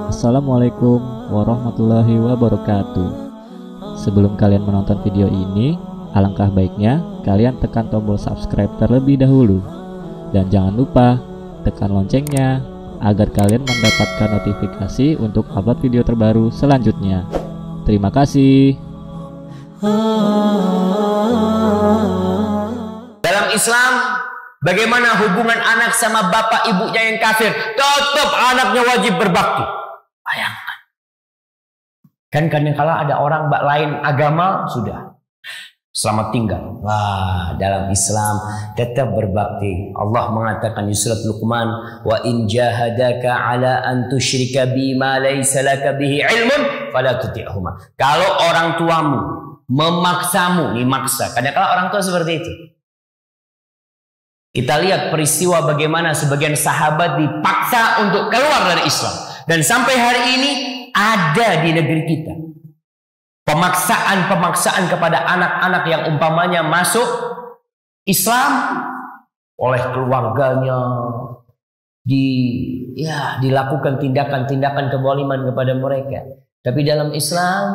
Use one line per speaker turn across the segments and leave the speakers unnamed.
Assalamualaikum warahmatullahi wabarakatuh. Sebelum kalian menonton video ini, alangkah baiknya kalian tekan tombol subscribe terlebih dahulu. Dan jangan lupa tekan loncengnya agar kalian mendapatkan notifikasi untuk upload video terbaru selanjutnya. Terima kasih.
Dalam Islam, bagaimana hubungan anak sama bapak ibunya yang kafir? Tetap anaknya wajib berbakti. Bayangkan. Kan kadang-kala ada orang lain agama, sudah selamat tinggal. Wah, dalam Islam tetap berbakti. Allah mengatakan di surat Luqman, wa in jahadaka ala an tusyrika bima laysa laka bihi ilmun fala tuti'huma. Kalau orang tuamu memaksamu, dimaksa. Kadang-kala orang tua seperti itu. Kita lihat peristiwa bagaimana sebagian sahabat dipaksa untuk keluar dari Islam. Dan sampai hari ini ada di negeri kita. Pemaksaan-pemaksaan kepada anak-anak yang umpamanya masuk Islam oleh keluarganya. Dilakukan tindakan-tindakan kezaliman kepada mereka. Tapi dalam Islam,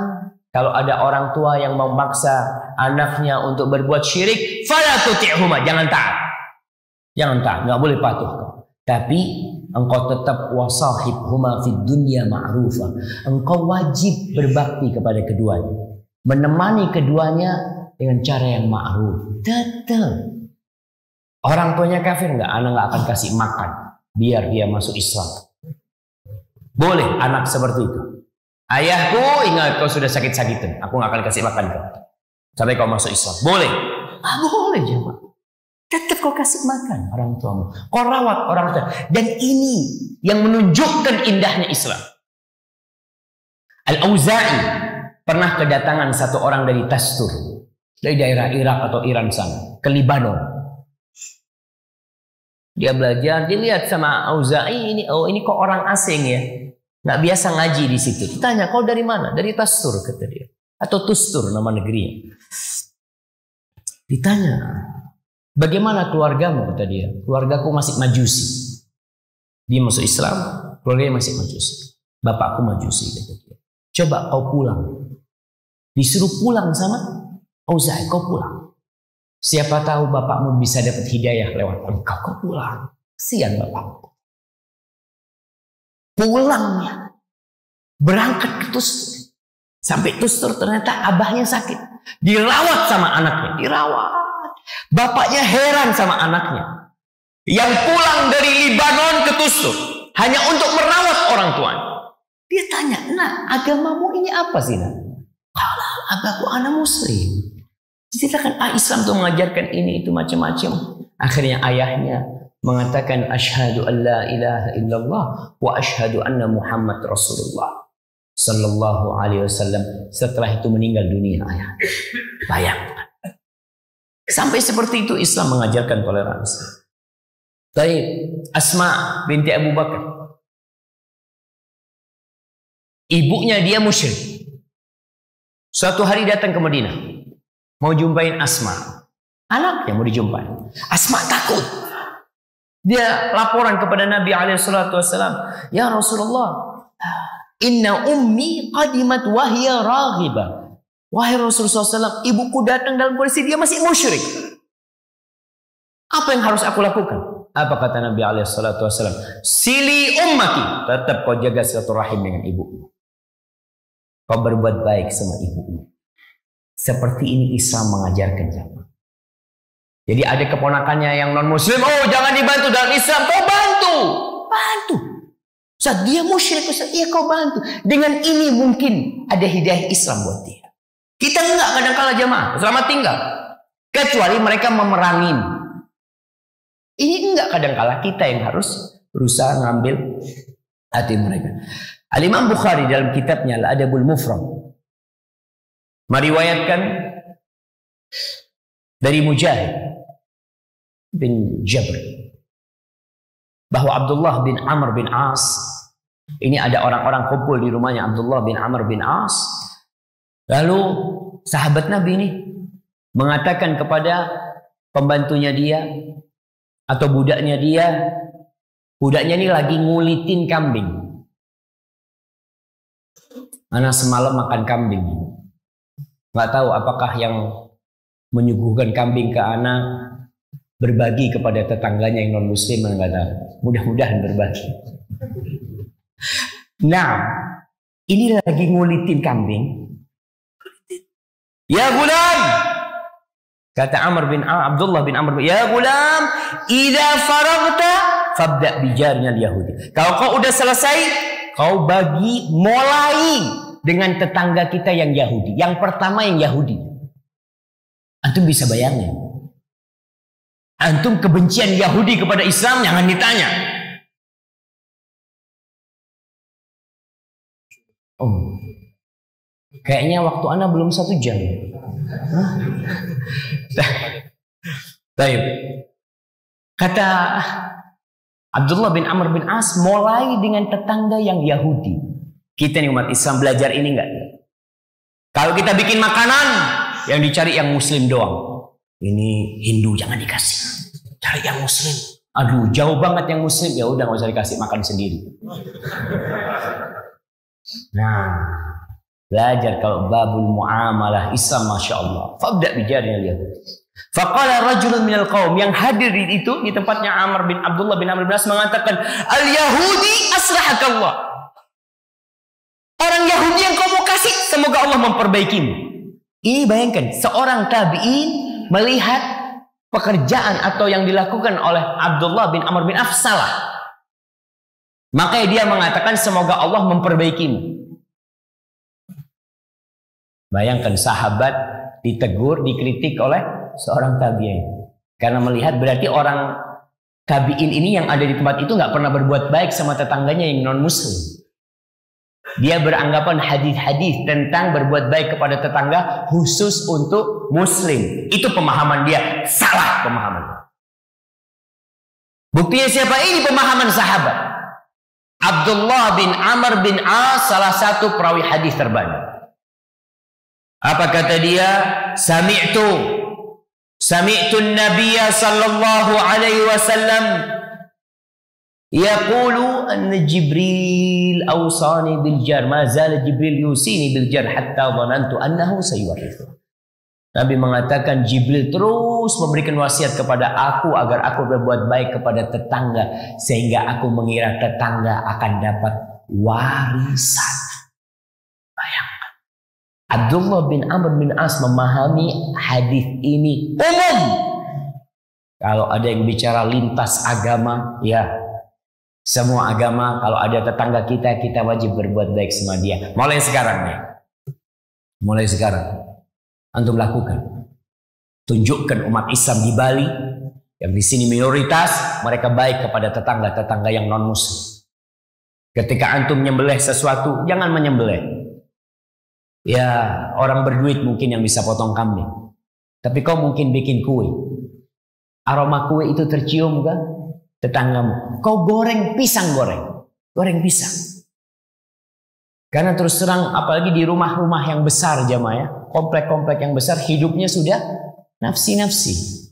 kalau ada orang tua yang memaksa anaknya untuk berbuat syirik, fala tuti'huma, jangan taat. Jangan taat, nggak boleh patuh. Tapi engkau tetap wasahibhuma fid dunya ma'rufa. Engkau wajib berbakti kepada keduanya, menemani keduanya dengan cara yang ma'ruf. Tetap. Orang tuanya kafir nggak, anak nggak akan kasih makan biar dia masuk Islam. Boleh anak seperti itu. Ayahku, ingat kau sudah sakit-sakitan, aku nggak akan kasih makan kau sampai kau masuk Islam. Boleh? Boleh jemaah. Tetap kau kasih makan orang tuamu. Kau rawat orang tua. Dan ini yang menunjukkan indahnya Islam. Al-Auza'i pernah kedatangan satu orang dari Tastur, dari daerah Irak atau Iran sana, ke Libanon. Dia belajar, dilihat sama Auza'i ini, oh ini kok orang asing ya, nggak biasa ngaji di situ. Ditanya, kau dari mana? Dari Tastur, kata dia. Atau Tustur nama negerinya. Ditanya, bagaimana keluargamu? Kata dia, keluargaku masih majusi. Dia masuk Islam, keluarganya masih majusi. Bapakku majusi, kata dia. Coba kau pulang. Disuruh pulang sama Auza'i, kau pulang. Siapa tahu bapakmu bisa dapat hidayah lewat engkau. Kau pulang. Kasihan bapakmu. Pulangnya, berangkat ke Tustur. Sampai Tustur ternyata abahnya sakit. Dirawat sama anaknya, dirawat. Bapaknya heran sama anaknya yang pulang dari Libanon ke Tustur hanya untuk merawat orang tuanya. Dia tanya, nah agamamu ini apa sih? Kalau agamaku anak muslim. Diceritakan Islam tuh mengajarkan ini itu macam-macam. Akhirnya ayahnya mengatakan asyhadu an la ilaha illallah wa asyhadu anna Muhammad Rasulullah sallallahu alaihi wasallam. Setelah itu meninggal dunia ayah. Bayangkan. Sampai seperti itu Islam mengajarkan toleransi. Baik, Asma binti Abu Bakar. Ibunya dia musyrik. Suatu hari datang ke Madinah, mau jumpain Asma. Anaknya mau dijumpai. Asma takut. Dia laporan kepada Nabi SAW. Ya Rasulullah, inna ummi qadimat wahya raghibah. Wahai Rasulullah SAW, ibuku datang dalam kondisi dia masih musyrik. Apa yang harus aku lakukan? Apa kata Nabi SAW? Sili ummati. Tetap kau jaga silaturahim dengan ibumu. Kau berbuat baik sama ibumu. Seperti ini Islam mengajarkan jamaah. Jadi ada keponakannya yang non muslim, oh jangan dibantu dalam Islam, kau bantu. Bantu. Saat dia musyrik, iya kau bantu. Dengan ini mungkin ada hidayah Islam buat dia. Kita enggak kadang-kala jamaah, selamat tinggal. Kecuali mereka memerangin. Ini enggak kadang-kala kita yang harus berusaha ngambil hati mereka. Al-Imam Bukhari dalam kitabnya Al-Adabul Mufrad meriwayatkan dari Mujahid bin Jabr bahwa Abdullah bin Amr bin As, ini ada orang-orang kumpul di rumahnya Abdullah bin Amr bin As. Lalu sahabat Nabi ini mengatakan kepada pembantunya dia atau budaknya dia, Budaknya ini lagi ngulitin kambing. Anak semalam makan kambing. Nggak tahu apakah yang menyuguhkan kambing ke anak berbagi kepada tetangganya yang non muslim, nggak tahu. Mudah-mudahan berbagi. Nah, ini lagi ngulitin kambing. Ya gulam, kata Abdullah bin Amr, ya gulam, idza faragta fabda bijarnya Yahudi. Kalau kau udah selesai, kau mulai dengan tetangga kita yang Yahudi. Yang pertama yang Yahudi. Antum bisa bayangin. Antum kebencian Yahudi kepada Islam jangan ditanya. Oh, kayaknya waktu Anda belum 1 jam. Baik. Kata Abdullah bin Amr bin As, mulai dengan tetangga yang Yahudi. Kita nih umat Islam belajar ini enggak? Kalau kita bikin makanan, yang dicari yang Muslim doang. Ini Hindu jangan dikasih, cari yang Muslim. Aduh, jauh banget yang Muslim, ya udah nggak usah dikasih, makan sendiri. Nah, belajar kalau babul muamalah Islam, masya Allah. Fabda bijarnya lihat. Faqala rajulun minal qaum, yang hadir itu di tempatnya Abdullah bin Amr bin As mengatakan, al Yahudi asrahakallah. Orang Yahudi yang kau mau kasih, semoga Allah memperbaikimu. Ini bayangkan, seorang tabi'in melihat pekerjaan atau yang dilakukan oleh Abdullah bin Amr bin Auf salah. Makanya dia mengatakan semoga Allah memperbaikimu. Bayangkan sahabat ditegur, dikritik oleh seorang tabi'in. Karena melihat berarti orang tabi'in ini yang ada di tempat itu nggak pernah berbuat baik sama tetangganya yang non muslim. Dia beranggapan hadis-hadis tentang berbuat baik kepada tetangga khusus untuk muslim. Itu pemahaman dia, salah pemahaman. Buktinya siapa? Ini pemahaman sahabat. Abdullah bin Amr bin As, salah satu perawi hadis terbanyak. Apa kata dia? Sami'tu Nabiya sallallahu alaihi wasallam yaqulu anna Jibril awsani bil jar, ma zala Jibril yusini bil jar hatta dhanantu annahu sayuwarithu. Nabi mengatakan Jibril terus memberikan wasiat kepada aku agar aku berbuat baik kepada tetangga, sehingga aku mengira tetangga akan dapat warisan. Bayangkan. Abdullah bin Amr bin As memahami hadis ini umum. Kalau ada yang bicara lintas agama, ya semua agama, kalau ada tetangga kita wajib berbuat baik sama dia. Mulai sekarang ya. Mulai sekarang. Antum lakukan. Tunjukkan umat Islam di Bali, yang di sini minoritas, mereka baik kepada tetangga-tetangga yang non-muslim. Ketika antum menyembelih sesuatu, jangan menyembelih. Ya, orang berduit mungkin yang bisa potong kambing. Tapi kau mungkin bikin kue. Aroma kue itu tercium gak? Tetanggamu, kau goreng pisang, goreng pisang. Karena terus terang, apalagi di rumah-rumah yang besar jamaah ya, komplek-komplek yang besar, hidupnya sudah nafsi-nafsi.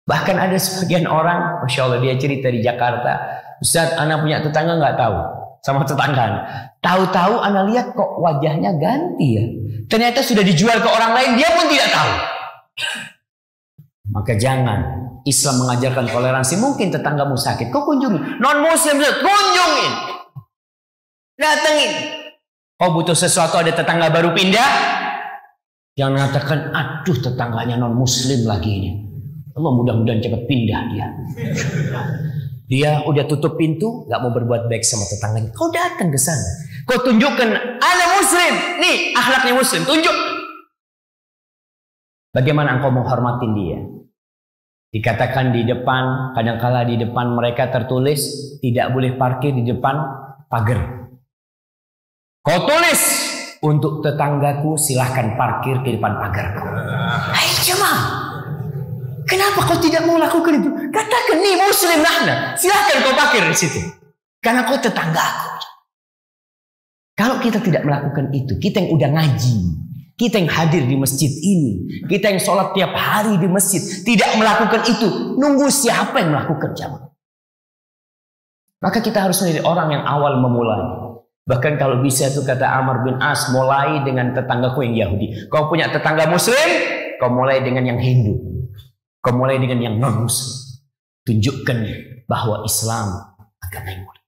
Bahkan ada sebagian orang, masya Allah, dia cerita di Jakarta, Ustaz, anak punya tetangga nggak tahu sama tetangga. Tahu-tahu anak lihat kok wajahnya ganti ya. Ternyata sudah dijual ke orang lain, dia pun tidak tahu. Maka jangan. Islam mengajarkan toleransi. Mungkin tetanggamu sakit, kau kunjungi. Non muslim, kunjungin, datengin. Kau butuh sesuatu, ada tetangga baru pindah, jangan mengatakan aduh tetangganya non muslim lagi ini, Allah mudah-mudahan cepat pindah dia. Dia udah tutup pintu, nggak mau berbuat baik sama tetangganya. Kau datang ke sana, kau tunjukkan anak muslim, nih akhlaknya muslim, tunjuk bagaimana engkau menghormatin dia. Dikatakan di depan, kadangkala di depan mereka tertulis tidak boleh parkir di depan pagar. Kau tulis untuk tetanggaku silahkan parkir di depan pagarku. Hai jemaah, kenapa kau tidak mau lakukan itu? Katakan nih muslim nahna, silahkan kau parkir di situ. Karena kau tetanggaku. Kalau kita tidak melakukan itu, kita yang udah ngaji, kita yang hadir di masjid ini, kita yang sholat tiap hari di masjid, tidak melakukan itu, nunggu siapa yang melakukan jamaah? Maka kita harus menjadi orang yang awal memulai. Bahkan kalau bisa itu kata Amr bin As, mulai dengan tetanggaku yang Yahudi. Kau punya tetangga Muslim, kau mulai dengan yang Hindu. Kau mulai dengan yang non-Muslim. Tunjukkan bahwa Islam agama yang mulia.